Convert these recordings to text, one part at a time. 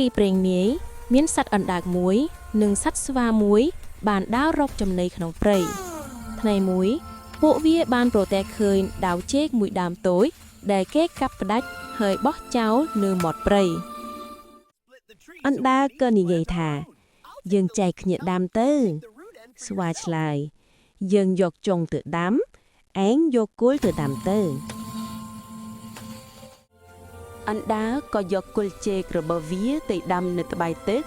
ពីព្រេងនាយមានសត្វអណ្ដើកមួយនិងសត្វស្វាមួយបានដើររកចំណីក្នុងព្រៃថ្ងៃមួយពួកវាបានប្រទះឃើញដាវជែកមួយដើមតូចដែលគេកាប់ផ្ដាច់ហើយបោះចោលនៅមាត់ព្រៃអណ្ដើកក៏និយាយថាយើងចែកគ្នាដាំទៅស្វាឆ្លើយយើងយកចុងទៅដាំឯងយកគល់ទៅដាំទៅអណ្ដើកក៏យកគល់ចេករបស់វាទៅដាំនៅត្បៃទឹក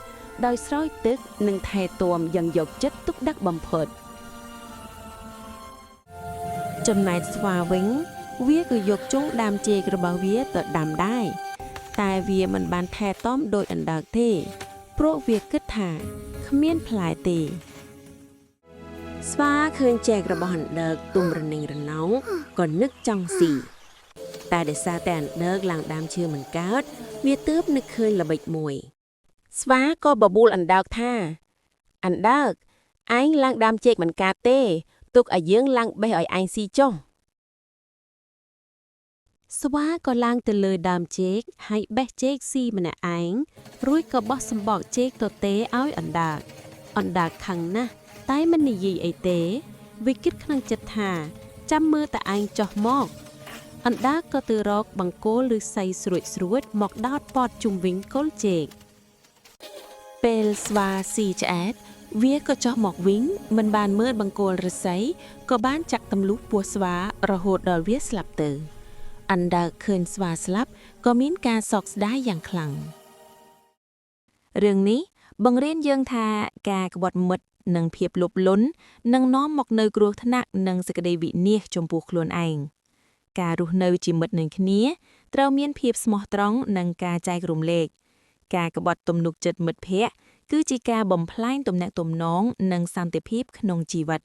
ដោយស្រោចទឹកនិងថែទាំយ៉ាងយកចិត្តទុកដាក់បំផុតចំណែកស្វាវិញវាក៏យកចុងដើមចេករបស់វាទៅដាំដែរតែវាមិនបានថែទាំដោយអណ្ដើកទេព្រោះវាគិតថាគ្មានផ្លែទេស្វាឃើញចេករបស់អណ្ដើកទុំរនឹងរណោងក៏នឹកចង់ស៊ីតែដោយសារតែអណ្ដើកឡើងដើមឈើមិនកើតវាទើបនឹកឃើញល្បិចមួយស្វាក៏បបួលអណ្ដើកថាអណ្ដើកឯងឡើងដើមចេកមិនកើតទេទុកឲ្យយើងឡើងបេះឲ្យឯងស៊ីចុះស្វាក៏ឡើងទៅលើដើមចេកហើយបេះចេកស៊ីម្នាក់ឯងរួចក៏បោះសម្បកចេកទទេឲ្យអណ្ដើកខឹងណាស់តែមិននិយាយអីទេវាគិតក្នុងចិត្តថាចាំមើលតែឯងចុះមកអណ្ដើកក៏ទៅរកបង្គោលឬស័យស្រួចមកដោតព័ទ្ធជុំវិញគល់ចេកពេលស្វាស៊ីឆ្អែតវាក៏ចុះមកវិញមិនបានមើលបង្គោលឫស្សីក៏បានចាក់ទម្លុះពោះស្វារហូតដល់វាស្លាប់ទៅអណ្ដើកឃើញស្វាស្លាប់ក៏មានការសោកស្ដាយយ៉ាងខ្លាំងរឿងនេះបង្រៀនយើងថាការក្បត់មិត្តនិងភាពលោភលន់នឹងនាំមកនូវគ្រោះថ្នាក់និងសេចក្តីវិនាសចំពោះខ្លួនឯងការរស់នៅជាមិត្តនឹងគ្នាត្រូវមានភាពស្មោះត្រង់និងការចែករំលែកការក្បត់ទំនុកចិត្តមិត្តភ័ក្តិគឺជាការបំផ្លាញទំនាក់ទំនងនិងសន្តិភាពក្នុងជីវិត